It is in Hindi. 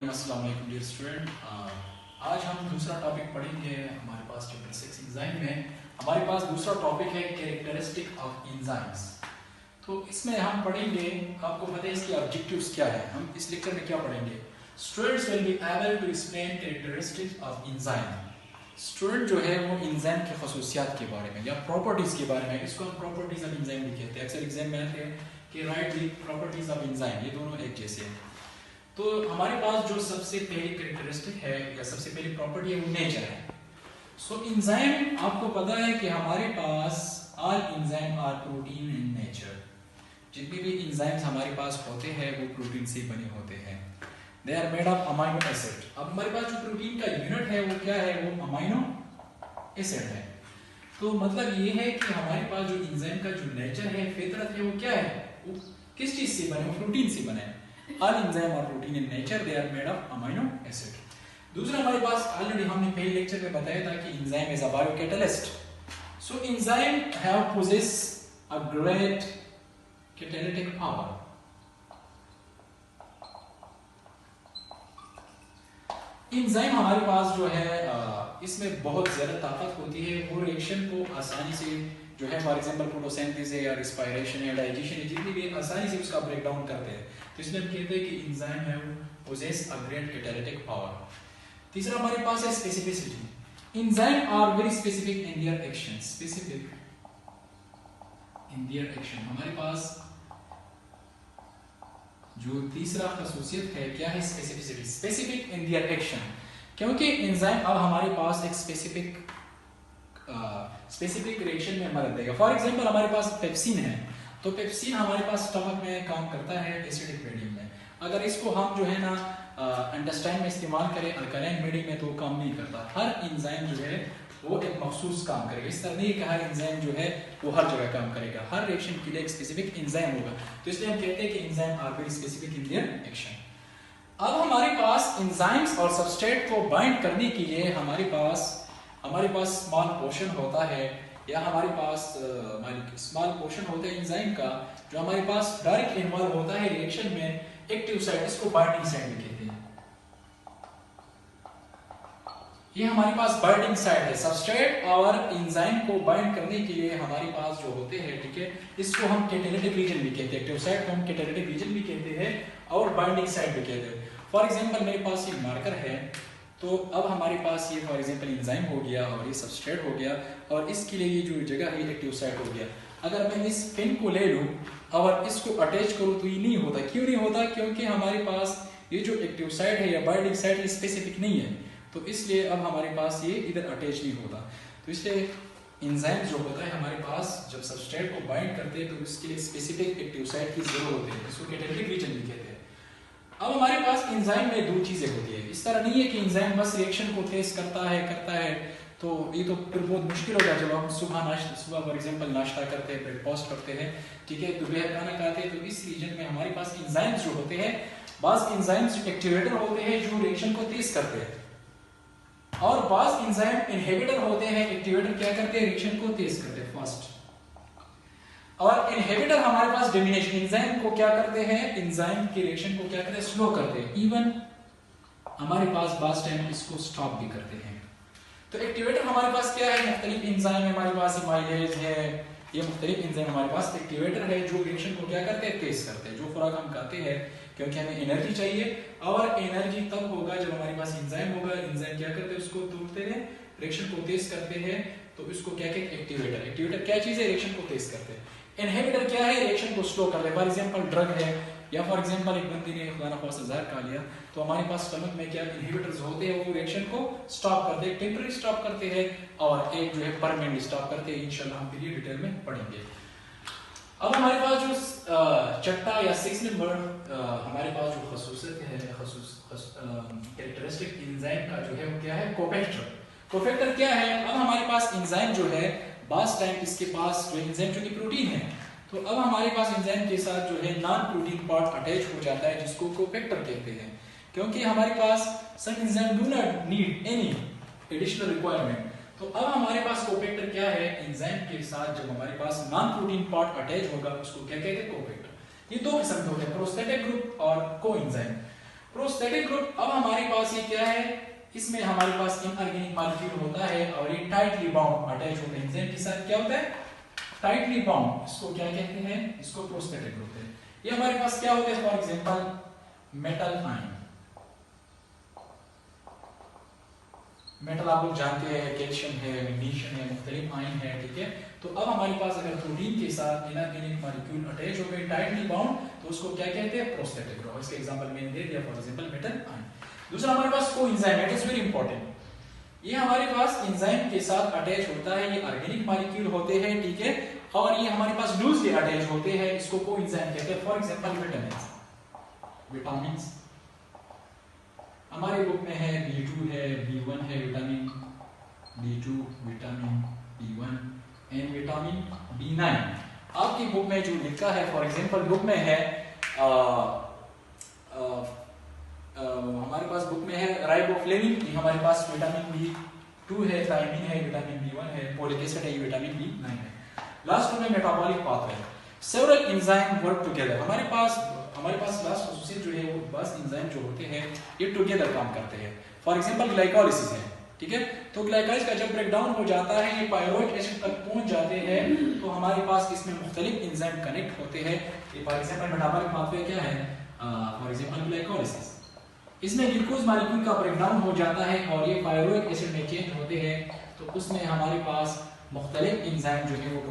अस्सलाम वालेकुम डियर स्टूडेंट। आज हम दूसरा टॉपिक पढ़ेंगे। हमारे पास चैप्टर 6 एंजाइम में हमारे पास दूसरा टॉपिक है कैरेक्टरिस्टिक ऑफ एंजाइम्स। तो इसमें हम पढ़ेंगे, आपको पता है इसके ऑब्जेक्टिव्स क्या है। हम इस लेक्चर में क्या पढ़ेंगे, students will be able to explain characteristics of enzyme. Student जो है वो एंजाइम के खसूसियात के बारे में या प्रॉपर्टीज के बारे में, इसको हम प्रॉपर्टीज ऑफ एंजाइम भी कहते हैं। अक्सर एग्जाम में आते हैं कि right the properties of enzyme, ये दोनों एक जैसे हैं। तो हमारे पास जो सबसे पहली कैरेक्टरिस्टिक है या सबसे पहली प्रॉपर्टी है वो नेचर है। सो एंजाइम, आपको पता है कि हमारे पास all enzyme are protein in nature. जितने भी एंजाइम्स हमारे पास होते हैं वो प्रोटीन से बने होते हैं। They are made of amino acid. अब हमारे पास जो प्रोटीन का यूनिट है वो क्या है, वो अमाइनो एसिड है। तो मतलब ये है कि हमारे पास जो एंजाइम का जो नेचर है, फितरत है, वो क्या है, वो किस चीज से बने, वो प्रोटीन से बने। All enzymes are protein in nature, they are made of amino acid. दूसरा हमारे पास ऑलरेडी हमने पहले लेक्चर में बताया था कि enzyme is a biocatalyst. So enzyme have possess a great catalytic power. enzyme हमारे पास जो है इसमें बहुत ज्यादा ताकत होती है। वो रिएक्शन को आसानी से जो है, फॉर एग्जांपल फोटोसिंथेसिस है या रिस्पायरेशन है, डाइजेशन है, जितनी भी आसानी से उसका ब्रेक डाउन करते हैं। तो इसलिए हम कहते हैं कि एंजाइम है possess a great catalytic power. तीसरा हमारे पास है specificity. Enzyme are very specific in their action. Specific in their action, हमारे पास जो तीसरा खसूसियत है क्या है, specificity. Specific in their action, क्योंकि एंजाइम अब हमारे पास एक स्पेसिफिक रिएक्शन में मदद देगा। फॉर एग्जांपल हमारे पास पेप्सिन है, तो पेप्सिन हमारे पास स्टमक में काम करता है एसिडिक मीडियम में। अगर इसको हम जो है ना इंटेस्टाइन में इस्तेमाल करें अल्कलाइन मीडियम में, तो वो काम नहीं करता। हर एंजाइम जो है वो एक मखसूस काम करेगा। इस तरह नहीं कि हर एंजाइम जो है वो हर जगह काम करेगा। हर रिएक्शन के लिए एक स्पेसिफिक एंजाइम होगा। तो इसलिए हम कहते हैं कि enzyme are very specific in their action. अब हमारे पास एंजाइम्स और सबस्ट्रेट को बाइंड करने के लिए हमारे पास स्मॉल पोर्शन होता है, या हमारे पास स्मॉल पोर्शन होता है एंजाइम का, जो हमारे पास डायरेक्ट इन्वॉल्व होता है रिएक्शन में, एक्टिव साइड, इसको बाइंडिंग साइड भी कहते हैं। ये हमारे पास बाइंडिंग साइड है। सबस्ट्रेट और एंजाइम को बाइंड करने के लिए हमारे पास जो होते हैं, ठीक है, इसको हम कैटालिटिक रीजन भी कहते हैं। एक्टिव साइड को हम कैटालिटिक रीजन भी कहते हैं और बाइंडिंग साइड भी कहते हैं। फॉर एग्जांपल मेरे पास ये मार्कर है, तो अब हमारे पास ये फॉर एग्जांपल एंजाइम हो गया और ये सबस्ट्रेट हो गया, और इसके लिए ये जो जगह है एक्टिव साइट हो गया। अगर मैं इस पेन को ले लूं और इसको अटैच करूं तो ये नहीं होता। क्यों नहीं होता? क्योंकि हमारे पास ये जो एक्टिव साइट है या बाइंडिंग साइट है स्पेसिफिक नहीं है, तो इसलिए अब हमारे पास ये इधर अटैच नहीं होता। तो इसलिए एंजाइम जो होता है हमारे पास, जब सबस्ट्रेट को बाइंड करते हैं तो उसके लिए स्पेसिफिक एक्टिव साइट की जरूरत होती है, इसको कैटालिटिक रीजन भी कहते हैं। अब हमारे पास एंजाइम में दो चीजें होती है। इस तरह नहीं है कि एंजाइम बस रिएक्शन को तेज करता है, तो ये तो फिर बहुत मुश्किल होगा। जब हम सुबह फॉर एग्जांपल नाश्ता करते हैं, ब्रेकफास्ट करते हैं, ठीक है, दोपहर खाना खाते हैं, तो इस रीजन में हमारे पास एंजाइम्स जो होते हैं, बाज एंजाइम्स एक्टिवेटर होते हैं जो रिएक्शन को तेज करते हैं, और बाज एंजाइम इनहिबिटर होते हैं। एक्टिवेटर क्या करते हैं, रिएक्शन को तेज करते हैं, फास्ट। और इनहिबिटर हमारे पास डिमिनिश, एंजाइम को क्या करते हैं, एंजाइम की रिएक्शन को क्या करते हैं, स्लो करते हैं। इवन हमारे पास बास टाइम इसको स्टॉप भी करते हैं। तो एक्टिवेटर हमारे पास क्या है, मुख्तलिफ एंजाइम हमारे पास एमाइलेज है, ये मुख्तलिफ एंजाइम हमारे पास एक्टिवेटर है जो रिएक्शन को क्या करते हैं, तेज करते हैं। जो खुराक हम खाते हैं, क्योंकि हमें एनर्जी चाहिए, और एनर्जी तब होगा जब हमारे पास एंजाइम होगा। एंजाइम क्या करते हैं, उसको तोड़ते हैं, रिएक्शन को तेज करते हैं, तो इसको क्या कहते हैं, एक्टिवेटर। एक्टिवेटर क्या चीज है, रिएक्शन को तेज करते हैं। इनहिबिटर क्या है, रिएक्शन को स्लो करते हैं। फॉर एग्जांपल ड्रग है, या फॉर एग्जांपल एक बंदे ने खुदा न खास्ता जहर खा लिया, तो हमारे पास स्टमक में क्या इनहिबिटर्स होते हैं, वो रिएक्शन को स्टॉप करते हैं, टेम्परेरी स्टॉप करते हैं, और एक जो है परमानेंट स्टॉप करते हैं। इंशाल्लाह हम फिर ये डिटेल में पढ़ेंगे। अब हमारे पास जो चट्टा या 6 नंबर हमारे पास जो खसूसियत है, कैरेक्टरिस्टिक एंजाइम का जो है वो क्या है, कोफैक्टर। कोफैक्टर क्या है, अब हमारे पास एंजाइम जो है बास टाइम इसके पास जो एंजाइम जो कि प्रोटीन है, तो अब हमारे पास एंजाइम के साथ जो है नॉन प्रोटीन पार्ट अटैच हो जाता है, जिसको कोफैक्टर कहते हैं। क्योंकि हमारे पास some enzyme do not need any additional requirement, तो अब हमारे पास कोफैक्टर क्या है, एंजाइम के साथ जब हमारे पास नॉन प्रोटीन पार्ट अटैच होगा उसको क्या कहते हैं, कोफैक्टर। ये दो किस्म के होते हैं, प्रोस्थेटिक ग्रुप और कोएंजाइम। प्रोस्थेटिक ग्रुप, अब हमारे पास ये क्या है, इसमें हमारे पास इनऑर्गेनिक मॉलिक्यूल होता है और ये टाइटली बाउंड अटैच होते हैं एंजाइम के साथ। क्या होता है? Tightly bound. इसको क्या कहते हैं? इसको प्रोस्थेटिक ग्रुप है। ये हमारे पास क्या होते हैं? For example metal ion. Metal आप लोग जानते हैं, कैल्शियम है, मैग्नीशियम है, मुख्तलिफ आयन है, ठीक है। तो अब हमारे पास अगर प्रोटीन के साथ इनऑर्गेनिक मॉलिक्यूल अटैच हो गए टाइटली बाउंड, तो उसको क्या कहते हैं? Prosthetic group. इसके एग्जांपल मैंने दे दिया, फॉर एग्जांपल मेटल आयन। दूसरा हमारे पास coenzyme, it is very important. ये हमारे पास एंजाइम के साथ अटैच होता है, ये ऑर्गेनिक मॉलिक्यूल होते हैं, ठीक है, और ये हमारे पास लूजली अटैच होते हैं, इसको कोएंजाइम कहते हैं। फॉर एग्जांपल विटामिन्स हमारे बुक में है B2 है, B1 है, vitamin B2, vitamin B1 and vitamin B9। आपकी बुक में जो लिखा है, फॉर एग्जांपल बुक में है हमारे पास बुक में है राइबोफ्लेविन, ये हमारे पास विटामिन B2 है, थायमिन है, विटामिन B1 है, फोलिक एसिड है, विटामिन B9 है। लास्ट में metabolic pathway, several enzyme work together. हमारे पास लास्ट खासियत जो है वो बस एंजाइम जो होते हैं ये टुगेदर काम करते हैं। फॉर एग्जांपल ग्लाइकोलाइसिस है, ठीक है, तो ग्लाइकोलाइसिस का जब ब्रेकडाउन हो जाता है, ये पायरुवेट एसिड तक पहुंच जाते हैं, तो हमारे पास इसमें मुख्तलिफ एंजाइम कनेक्ट होते हैं। ये फॉर एग्जांपल मेटाबॉलिक पाथवे क्या है? फॉर एग्जांपल ग्लाइकोलाइसिस, इसमें ग्लूकोज मॉलिक्यूल का ब्रेकडाउन हो जाता है और ये पायरुवेट एसिड में चेंज होते हैं, तो उसमें हमारे पास मुख्तलिफ एंजाइम जो है वो